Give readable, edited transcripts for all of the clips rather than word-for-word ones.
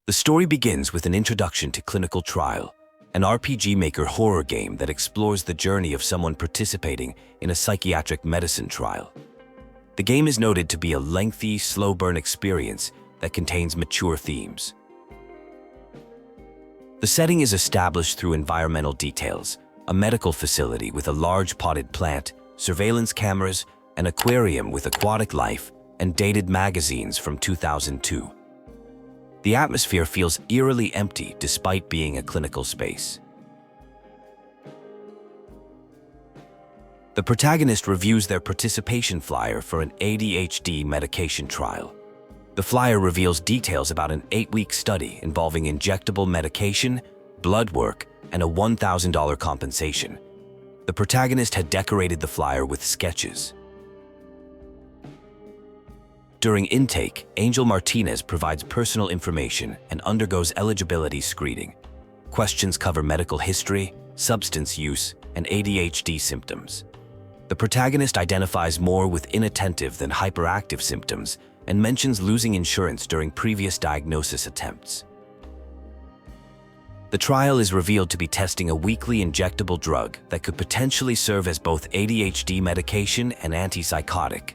The story begins with an introduction to Clinical Trial, an RPG Maker horror game that explores the journey of someone participating in a psychiatric medicine trial. The game is noted to be a lengthy, slow-burn experience that contains mature themes. The setting is established through environmental details, a medical facility with a large potted plant, surveillance cameras, an aquarium with aquatic life, and dated magazines from 2002. The atmosphere feels eerily empty despite being a clinical space. The protagonist reviews their participation flyer for an ADHD medication trial. The flyer reveals details about an 8-week study involving injectable medication, blood work, and a $1,000 compensation. The protagonist had decorated the flyer with sketches. During intake, Angel Martinez provides personal information and undergoes eligibility screening. Questions cover medical history, substance use, and ADHD symptoms. The protagonist identifies more with inattentive than hyperactive symptoms and mentions losing insurance during previous diagnosis attempts. The trial is revealed to be testing a weekly injectable drug that could potentially serve as both ADHD medication and antipsychotic.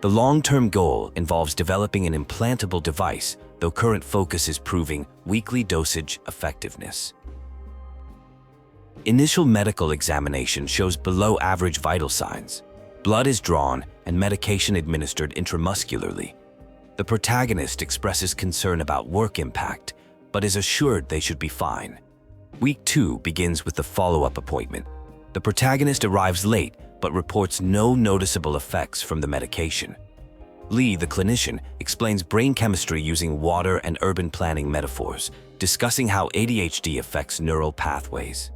The long-term goal involves developing an implantable device, though current focus is proving weekly dosage effectiveness. Initial medical examination shows below-average vital signs. Blood is drawn and medication administered intramuscularly. The protagonist expresses concern about work impact, but is assured they should be fine. Week 2 begins with the follow-up appointment. The protagonist arrives late, but reports no noticeable effects from the medication. Lee, the clinician, explains brain chemistry using water and urban planning metaphors, discussing how ADHD affects neural pathways.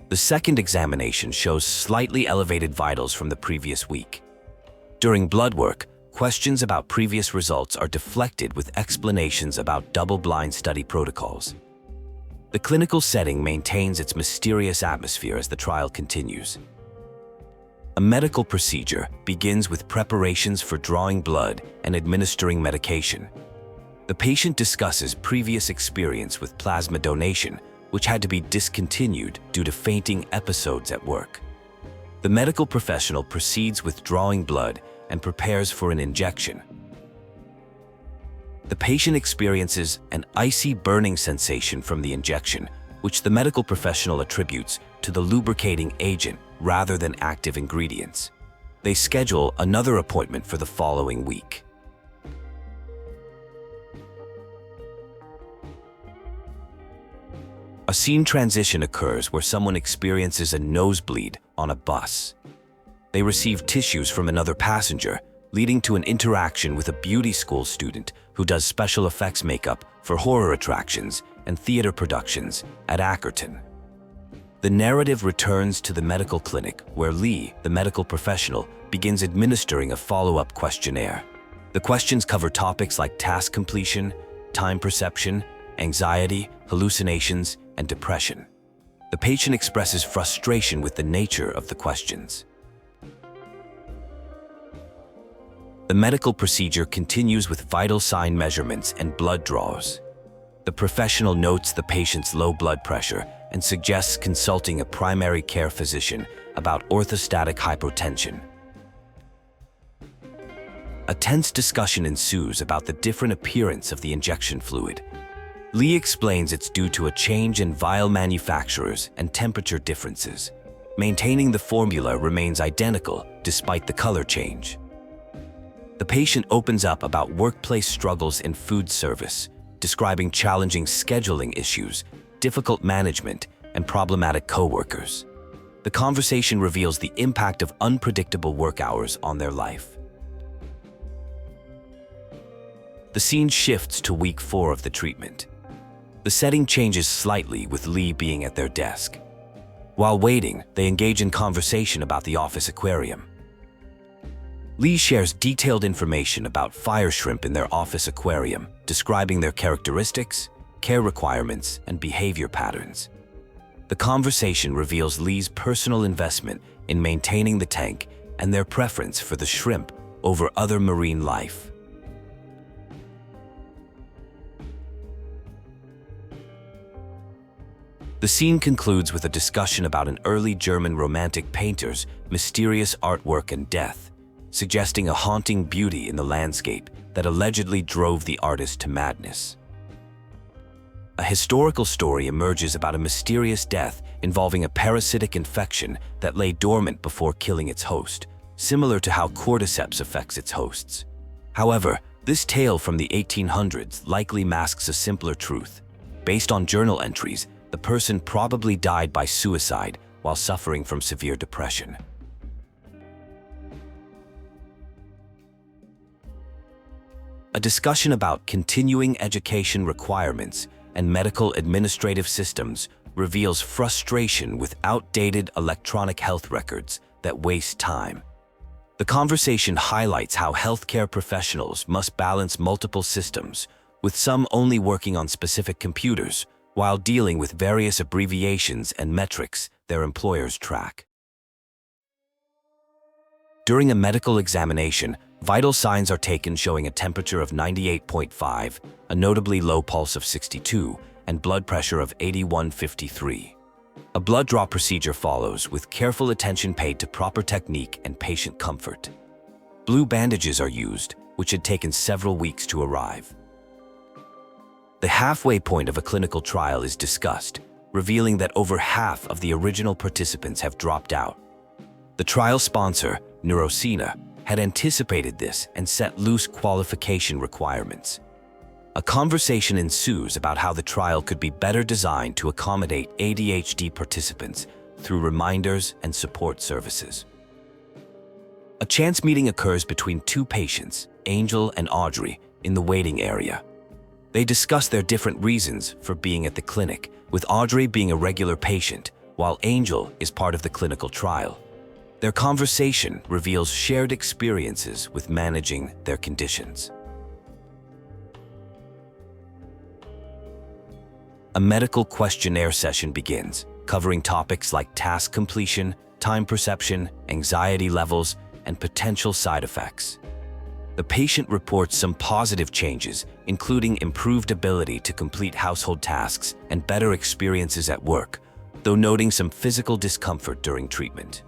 The second examination shows slightly elevated vitals from the previous week. During blood work, questions about previous results are deflected with explanations about double-blind study protocols. The clinical setting maintains its mysterious atmosphere as the trial continues. A medical procedure begins with preparations for drawing blood and administering medication. The patient discusses previous experience with plasma donation, which had to be discontinued due to fainting episodes at work. The medical professional proceeds with drawing blood and prepares for an injection. The patient experiences an icy burning sensation from the injection, which the medical professional attributes to the lubricating agent rather than active ingredients. They schedule another appointment for the following week. A scene transition occurs where someone experiences a nosebleed on a bus. They receive tissues from another passenger, leading to an interaction with a beauty school student who does special effects makeup for horror attractions and theater productions at Ackerton. The narrative returns to the medical clinic where Lee, the medical professional, begins administering a follow-up questionnaire. The questions cover topics like task completion, time perception, anxiety, hallucinations, and depression. The patient expresses frustration with the nature of the questions. The medical procedure continues with vital sign measurements and blood draws. The professional notes the patient's low blood pressure and suggests consulting a primary care physician about orthostatic hypotension. A tense discussion ensues about the different appearance of the injection fluid. Lee explains it's due to a change in vial manufacturers and temperature differences. Maintaining the formula remains identical despite the color change. The patient opens up about workplace struggles in food service, describing challenging scheduling issues, difficult management, and problematic coworkers. The conversation reveals the impact of unpredictable work hours on their life. The scene shifts to week 4 of the treatment. The setting changes slightly with Lee being at their desk. While waiting, they engage in conversation about the office aquarium. Lee shares detailed information about fire shrimp in their office aquarium, describing their characteristics, care requirements, and behavior patterns. The conversation reveals Lee's personal investment in maintaining the tank and their preference for the shrimp over other marine life. The scene concludes with a discussion about an early German romantic painter's mysterious artwork and death, suggesting a haunting beauty in the landscape that allegedly drove the artist to madness. A historical story emerges about a mysterious death involving a parasitic infection that lay dormant before killing its host, similar to how cordyceps affects its hosts. However, this tale from the 1800s likely masks a simpler truth. Based on journal entries, the person probably died by suicide while suffering from severe depression. A discussion about continuing education requirements and medical administrative systems reveals frustration with outdated electronic health records that waste time. The conversation highlights how healthcare professionals must balance multiple systems, with some only working on specific computers, while dealing with various abbreviations and metrics their employers track. During a medical examination, vital signs are taken showing a temperature of 98.5, a notably low pulse of 62, and blood pressure of 81/53. A blood draw procedure follows, with careful attention paid to proper technique and patient comfort. Blue bandages are used, which had taken several weeks to arrive. The halfway point of a clinical trial is discussed, revealing that over half of the original participants have dropped out. The trial sponsor, Neurocena, had anticipated this and set loose qualification requirements. A conversation ensues about how the trial could be better designed to accommodate ADHD participants through reminders and support services. A chance meeting occurs between two patients, Angel and Audrey, in the waiting area. They discuss their different reasons for being at the clinic, with Audrey being a regular patient, while Angel is part of the clinical trial. Their conversation reveals shared experiences with managing their conditions. A medical questionnaire session begins, covering topics like task completion, time perception, anxiety levels, and potential side effects. The patient reports some positive changes, including improved ability to complete household tasks and better experiences at work, though noting some physical discomfort during treatment.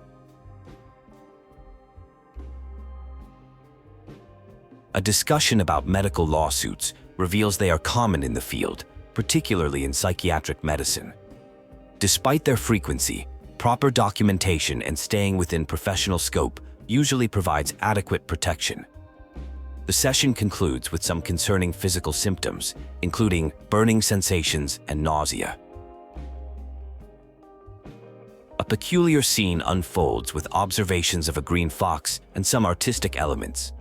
A discussion about medical lawsuits reveals they are common in the field, particularly in psychiatric medicine. Despite their frequency, proper documentation and staying within professional scope usually provides adequate protection. The session concludes with some concerning physical symptoms, including burning sensations and nausea. A peculiar scene unfolds with observations of a green fox and some artistic elements.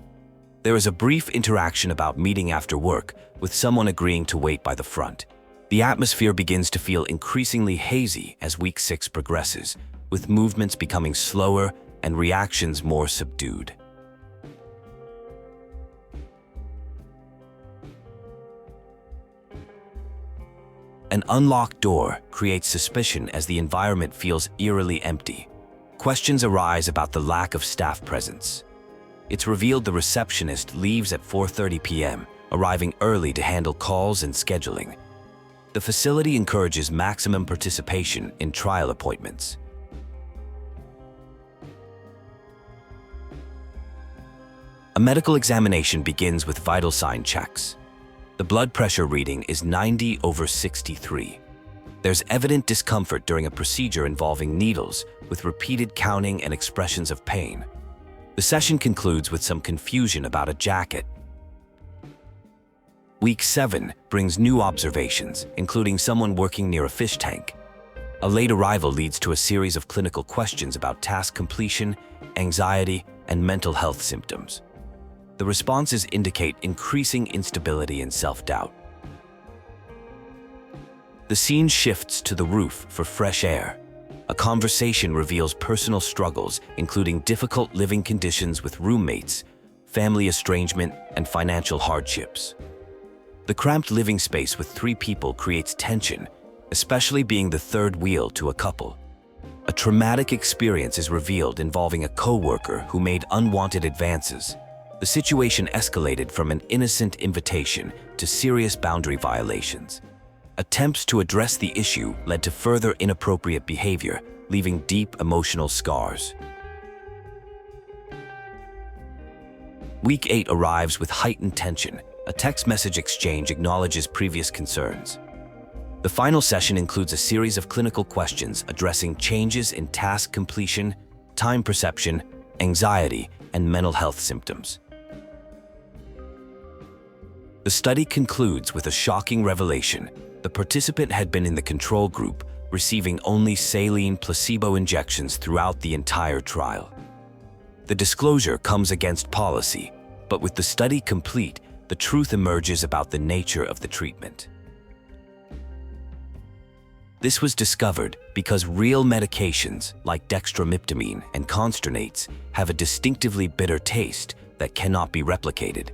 There is a brief interaction about meeting after work, with someone agreeing to wait by the front. The atmosphere begins to feel increasingly hazy as week 6 progresses, with movements becoming slower and reactions more subdued. An unlocked door creates suspicion as the environment feels eerily empty. Questions arise about the lack of staff presence. It's revealed the receptionist leaves at 4:30 p.m., arriving early to handle calls and scheduling. The facility encourages maximum participation in trial appointments. A medical examination begins with vital sign checks. The blood pressure reading is 90/63. There's evident discomfort during a procedure involving needles, with repeated counting and expressions of pain. The session concludes with some confusion about a jacket. Week 7 brings new observations, including someone working near a fish tank. A late arrival leads to a series of clinical questions about task completion, anxiety, and mental health symptoms. The responses indicate increasing instability and self-doubt. The scene shifts to the roof for fresh air. A conversation reveals personal struggles, including difficult living conditions with roommates, family estrangement, and financial hardships. The cramped living space with 3 people creates tension, especially being the third wheel to a couple. A traumatic experience is revealed involving a coworker who made unwanted advances. The situation escalated from an innocent invitation to serious boundary violations. Attempts to address the issue led to further inappropriate behavior, leaving deep emotional scars. Week 8 arrives with heightened tension. A text message exchange acknowledges previous concerns. The final session includes a series of clinical questions addressing changes in task completion, time perception, anxiety, and mental health symptoms. The study concludes with a shocking revelation. The participant had been in the control group, receiving only saline placebo injections throughout the entire trial. The disclosure comes against policy, but with the study complete, the truth emerges about the nature of the treatment. This was discovered because real medications like dextromethorphan and consternates have a distinctively bitter taste that cannot be replicated.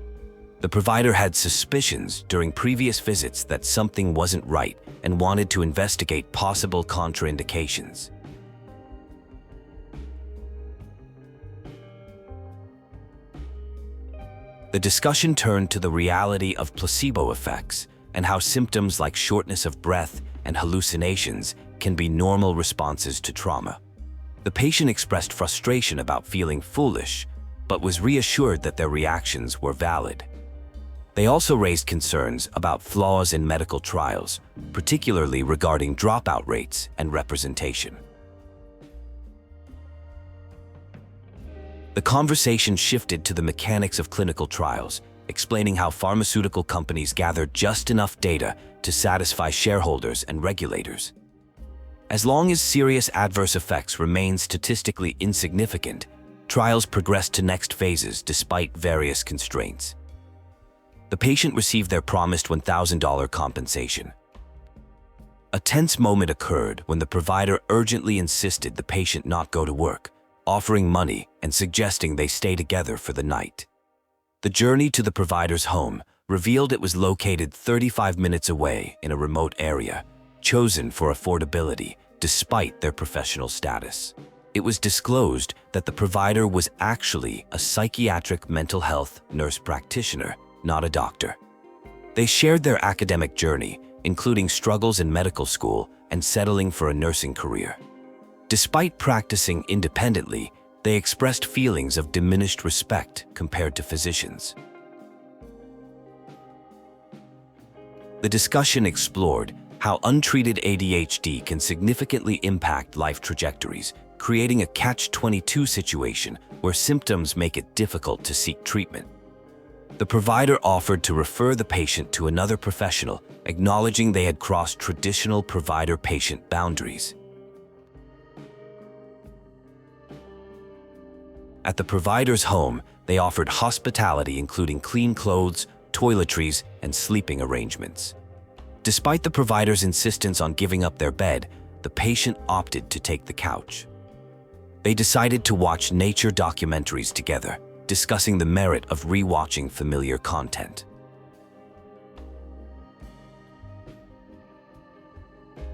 The provider had suspicions during previous visits that something wasn't right and wanted to investigate possible contraindications. The discussion turned to the reality of placebo effects and how symptoms like shortness of breath and hallucinations can be normal responses to trauma. The patient expressed frustration about feeling foolish, but was reassured that their reactions were valid. They also raised concerns about flaws in medical trials, particularly regarding dropout rates and representation. The conversation shifted to the mechanics of clinical trials, explaining how pharmaceutical companies gather just enough data to satisfy shareholders and regulators. As long as serious adverse effects remain statistically insignificant, trials progress to next phases despite various constraints. The patient received their promised $1,000 compensation. A tense moment occurred when the provider urgently insisted the patient not go to work, offering money and suggesting they stay together for the night. The journey to the provider's home revealed it was located 35 minutes away in a remote area, chosen for affordability despite their professional status. It was disclosed that the provider was actually a psychiatric mental health nurse practitioner, not a doctor. They shared their academic journey, including struggles in medical school and settling for a nursing career. Despite practicing independently, they expressed feelings of diminished respect compared to physicians. The discussion explored how untreated ADHD can significantly impact life trajectories, creating a catch-22 situation where symptoms make it difficult to seek treatment. The provider offered to refer the patient to another professional, acknowledging they had crossed traditional provider-patient boundaries. At the provider's home, they offered hospitality including clean clothes, toiletries, and sleeping arrangements. Despite the provider's insistence on giving up their bed, the patient opted to take the couch. They decided to watch nature documentaries together, discussing the merit of rewatching familiar content.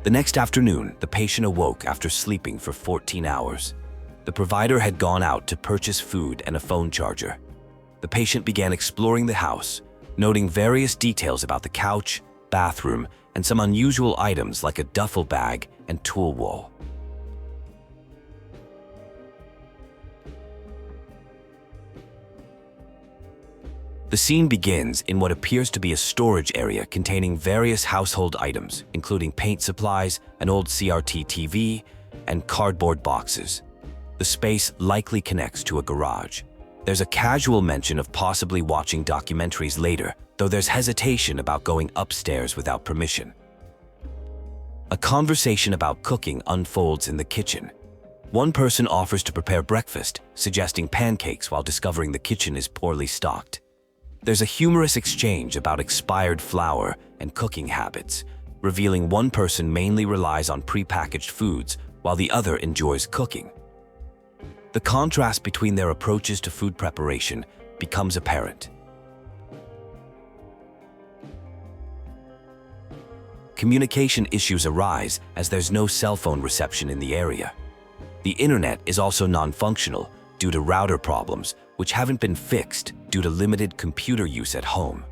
The next afternoon, the patient awoke after sleeping for 14 hours. The provider had gone out to purchase food and a phone charger. The patient began exploring the house, noting various details about the couch, bathroom, and some unusual items like a duffel bag and tool wall. The scene begins in what appears to be a storage area containing various household items, including paint supplies, an old CRT TV, and cardboard boxes. The space likely connects to a garage. There's a casual mention of possibly watching documentaries later, though there's hesitation about going upstairs without permission. A conversation about cooking unfolds in the kitchen. One person offers to prepare breakfast, suggesting pancakes while discovering the kitchen is poorly stocked. There's a humorous exchange about expired flour and cooking habits, revealing one person mainly relies on prepackaged foods while the other enjoys cooking. The contrast between their approaches to food preparation becomes apparent. Communication issues arise as there's no cell phone reception in the area. The internet is also non-functional due to router problems, which haven't been fixed due to limited computer use at home.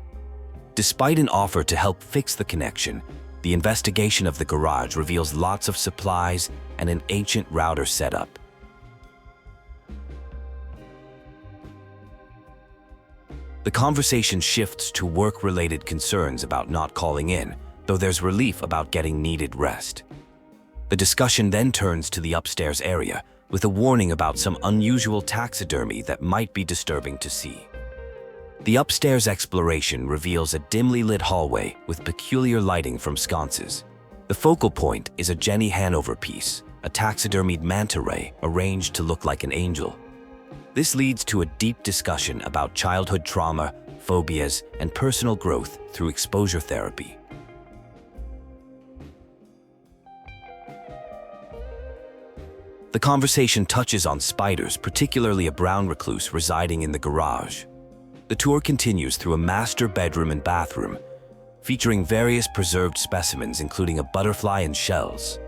Despite an offer to help fix the connection, The investigation of the garage reveals lots of supplies and an ancient router setup. The conversation shifts to work-related concerns about not calling in, though there's relief about getting needed rest. The discussion then turns to the upstairs area, with a warning about some unusual taxidermy that might be disturbing to see. The upstairs exploration reveals a dimly lit hallway with peculiar lighting from sconces. The focal point is a Jenny Hanover piece, a taxidermied manta ray arranged to look like an angel. This leads to a deep discussion about childhood trauma, phobias, and personal growth through exposure therapy. The conversation touches on spiders, particularly a brown recluse residing in the garage. The tour continues through a master bedroom and bathroom, featuring various preserved specimens including a butterfly and shells.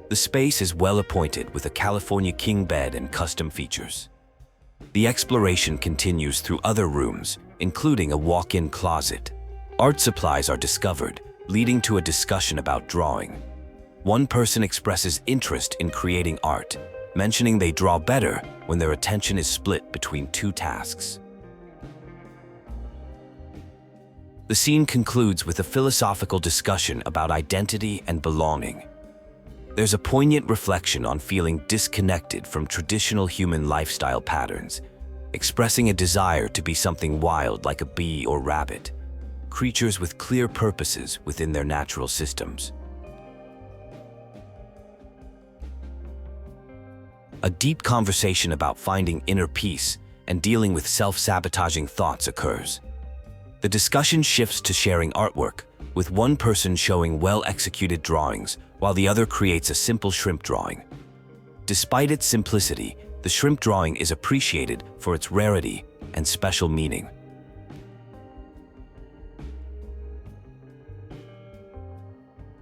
The space is well appointed with a California king bed and custom features. The exploration continues through other rooms, including a walk-in closet. Art supplies are discovered, leading to a discussion about drawing. One person expresses interest in creating art, mentioning they draw better when their attention is split between two tasks. The scene concludes with a philosophical discussion about identity and belonging. There's a poignant reflection on feeling disconnected from traditional human lifestyle patterns, expressing a desire to be something wild like a bee or rabbit, creatures with clear purposes within their natural systems. A deep conversation about finding inner peace and dealing with self-sabotaging thoughts occurs. The discussion shifts to sharing artwork, with one person showing well-executed drawings while the other creates a simple shrimp drawing. Despite its simplicity, the shrimp drawing is appreciated for its rarity and special meaning.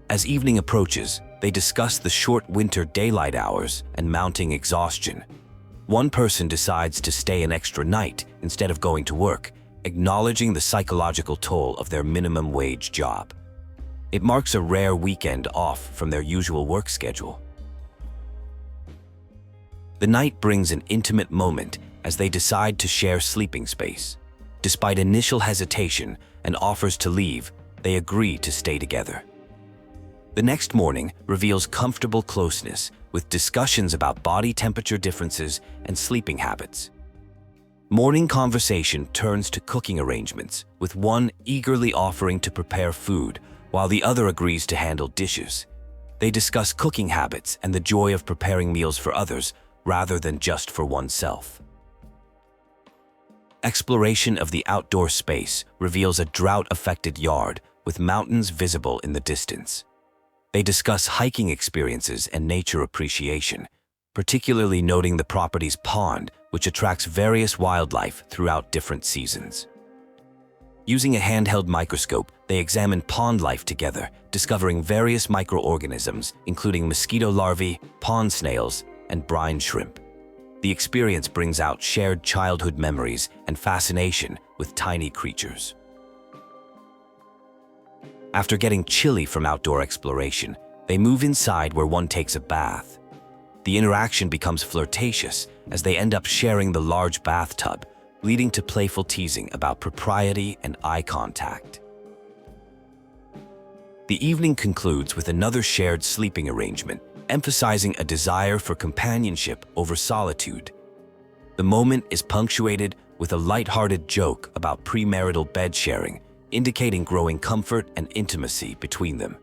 As evening approaches, they discuss the short winter daylight hours and mounting exhaustion. One person decides to stay an extra night instead of going to work, acknowledging the psychological toll of their minimum wage job. It marks a rare weekend off from their usual work schedule. The night brings an intimate moment as they decide to share sleeping space. Despite initial hesitation and offers to leave, they agree to stay together. The next morning reveals comfortable closeness with discussions about body temperature differences and sleeping habits. Morning conversation turns to cooking arrangements, with one eagerly offering to prepare food while the other agrees to handle dishes. They discuss cooking habits and the joy of preparing meals for others rather than just for oneself. Exploration of the outdoor space reveals a drought-affected yard with mountains visible in the distance. They discuss hiking experiences and nature appreciation, particularly noting the property's pond, which attracts various wildlife throughout different seasons. Using a handheld microscope, they examine pond life together, discovering various microorganisms, including mosquito larvae, pond snails, and brine shrimp. The experience brings out shared childhood memories and fascination with tiny creatures. After getting chilly from outdoor exploration, they move inside where one takes a bath. The interaction becomes flirtatious as they end up sharing the large bathtub, leading to playful teasing about propriety and eye contact. The evening concludes with another shared sleeping arrangement, emphasizing a desire for companionship over solitude. The moment is punctuated with a lighthearted joke about premarital bed sharing, indicating growing comfort and intimacy between them.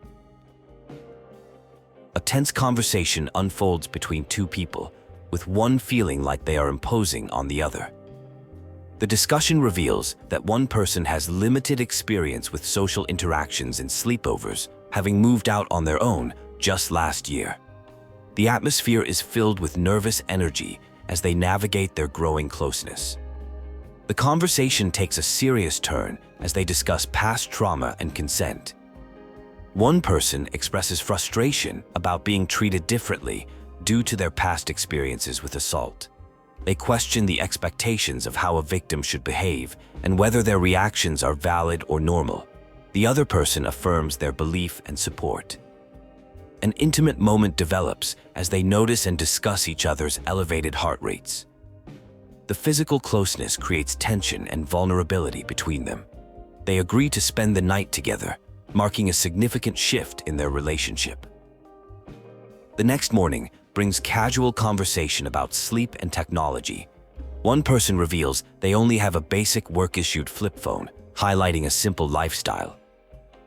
A tense conversation unfolds between two people, with one feeling like they are imposing on the other. The discussion reveals that one person has limited experience with social interactions and sleepovers, having moved out on their own just last year. The atmosphere is filled with nervous energy as they navigate their growing closeness. The conversation takes a serious turn as they discuss past trauma and consent. One person expresses frustration about being treated differently due to their past experiences with assault. They question the expectations of how a victim should behave and whether their reactions are valid or normal. The other person affirms their belief and support. An intimate moment develops as they notice and discuss each other's elevated heart rates. The physical closeness creates tension and vulnerability between them. They agree to spend the night together, marking a significant shift in their relationship. The next morning brings casual conversation about sleep and technology. One person reveals they only have a basic work-issued flip phone, highlighting a simple lifestyle.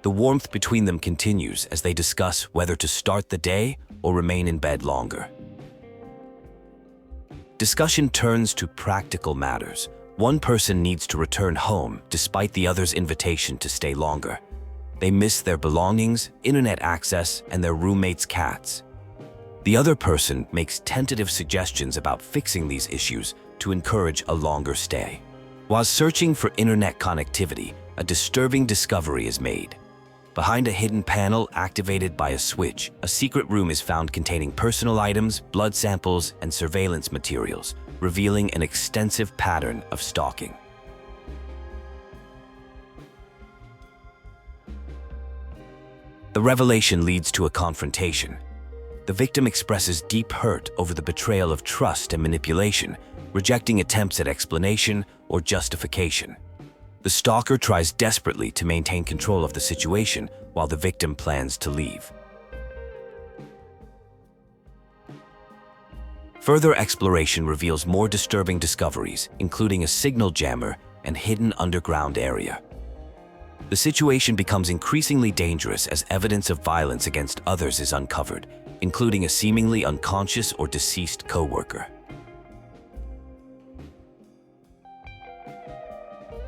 The warmth between them continues as they discuss whether to start the day or remain in bed longer. Discussion turns to practical matters. One person needs to return home despite the other's invitation to stay longer. They miss their belongings, internet access, and their roommate's cats. The other person makes tentative suggestions about fixing these issues to encourage a longer stay. While searching for internet connectivity, a disturbing discovery is made. Behind a hidden panel activated by a switch, a secret room is found containing personal items, blood samples, and surveillance materials, revealing an extensive pattern of stalking. The revelation leads to a confrontation. The victim expresses deep hurt over the betrayal of trust and manipulation, rejecting attempts at explanation or justification. The stalker tries desperately to maintain control of the situation while the victim plans to leave. Further exploration reveals more disturbing discoveries, including a signal jammer and hidden underground area. The situation becomes increasingly dangerous as evidence of violence against others is uncovered, including a seemingly unconscious or deceased co-worker.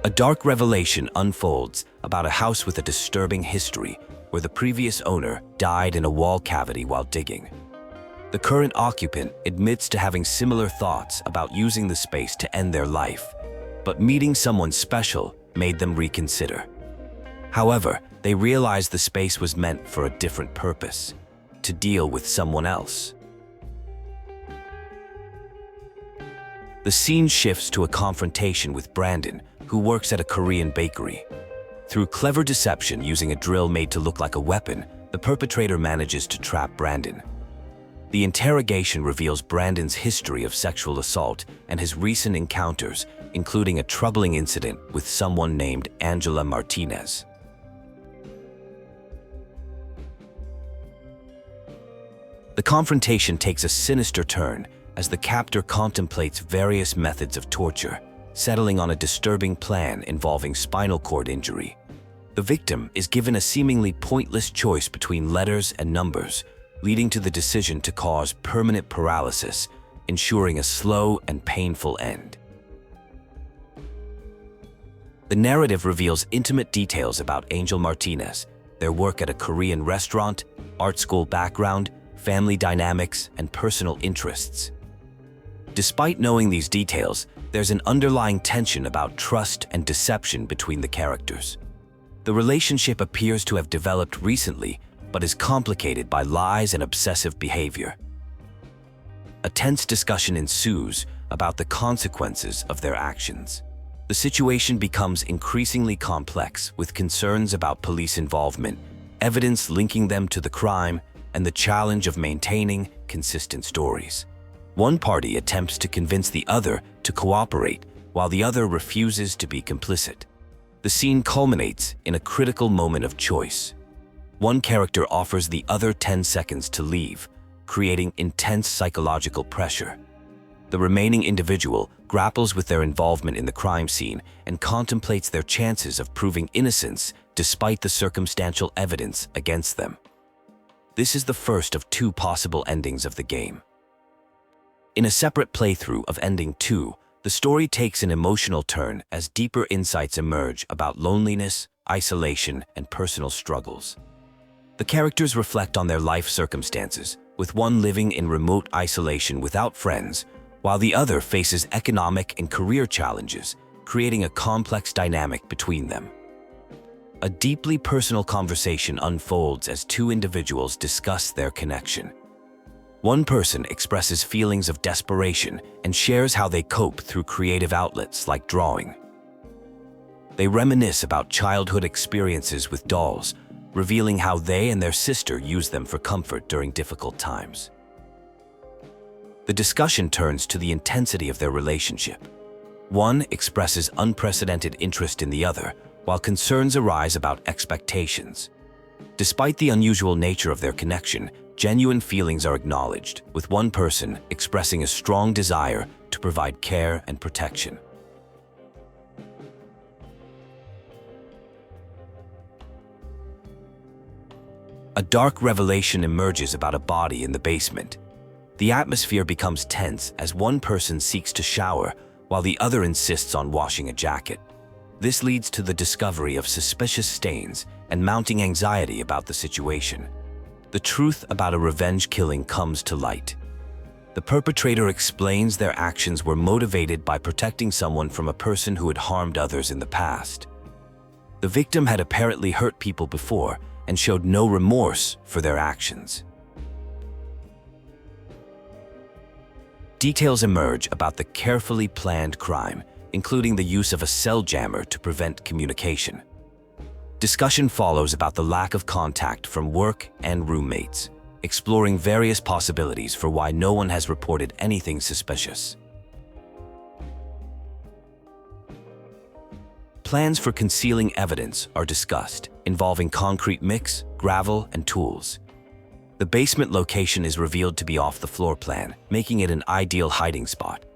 A dark revelation unfolds about a house with a disturbing history where the previous owner died in a wall cavity while digging. The current occupant admits to having similar thoughts about using the space to end their life, but meeting someone special made them reconsider. However, they realize the space was meant for a different purpose, to deal with someone else. The scene shifts to a confrontation with Brandon, who works at a Korean bakery. Through clever deception using a drill made to look like a weapon, the perpetrator manages to trap Brandon. The interrogation reveals Brandon's history of sexual assault and his recent encounters, including a troubling incident with someone named Angel Martinez. The confrontation takes a sinister turn as the captor contemplates various methods of torture, settling on a disturbing plan involving spinal cord injury. The victim is given a seemingly pointless choice between letters and numbers, leading to the decision to cause permanent paralysis, ensuring a slow and painful end. The narrative reveals intimate details about Angel Martinez, their work at a Korean restaurant, art school background, family dynamics, and personal interests. Despite knowing these details, there's an underlying tension about trust and deception between the characters. The relationship appears to have developed recently, but is complicated by lies and obsessive behavior. A tense discussion ensues about the consequences of their actions. The situation becomes increasingly complex, with concerns about police involvement, evidence linking them to the crime, and the challenge of maintaining consistent stories. One party attempts to convince the other to cooperate, while the other refuses to be complicit. The scene culminates in a critical moment of choice. One character offers the other 10 seconds to leave, creating intense psychological pressure. The remaining individual grapples with their involvement in the crime scene and contemplates their chances of proving innocence despite the circumstantial evidence against them. This is the first of two possible endings of the game. In a separate playthrough of Ending 2, the story takes an emotional turn as deeper insights emerge about loneliness, isolation, and personal struggles. The characters reflect on their life circumstances, with one living in remote isolation without friends, while the other faces economic and career challenges, creating a complex dynamic between them. A deeply personal conversation unfolds as two individuals discuss their connection. One person expresses feelings of desperation and shares how they cope through creative outlets like drawing. They reminisce about childhood experiences with dolls, revealing how they and their sister use them for comfort during difficult times. The discussion turns to the intensity of their relationship. One expresses unprecedented interest in the other, while concerns arise about expectations. Despite the unusual nature of their connection, genuine feelings are acknowledged, with one person expressing a strong desire to provide care and protection. A dark revelation emerges about a body in the basement. The atmosphere becomes tense as one person seeks to shower while the other insists on washing a jacket. This leads to the discovery of suspicious stains and mounting anxiety about the situation. The truth about a revenge killing comes to light. The perpetrator explains their actions were motivated by protecting someone from a person who had harmed others in the past. The victim had apparently hurt people before and showed no remorse for their actions. Details emerge about the carefully planned crime, including the use of a cell jammer to prevent communication. Discussion follows about the lack of contact from work and roommates, exploring various possibilities for why no one has reported anything suspicious. Plans for concealing evidence are discussed, involving concrete mix, gravel, and tools. The basement location is revealed to be off the floor plan, making it an ideal hiding spot.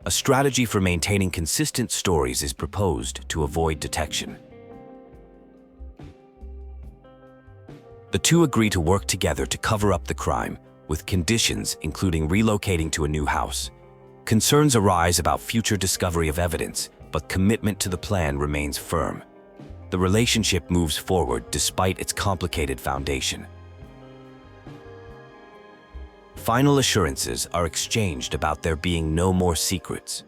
A strategy for maintaining consistent stories is proposed to avoid detection. The two agree to work together to cover up the crime, with conditions including relocating to a new house. Concerns arise about future discovery of evidence, but commitment to the plan remains firm. The relationship moves forward despite its complicated foundation. Final assurances are exchanged about there being no more secrets.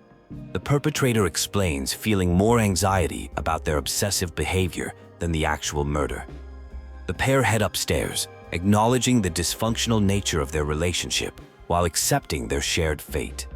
The perpetrator explains feeling more anxiety about their obsessive behavior than the actual murder. The pair head upstairs, acknowledging the dysfunctional nature of their relationship while accepting their shared fate.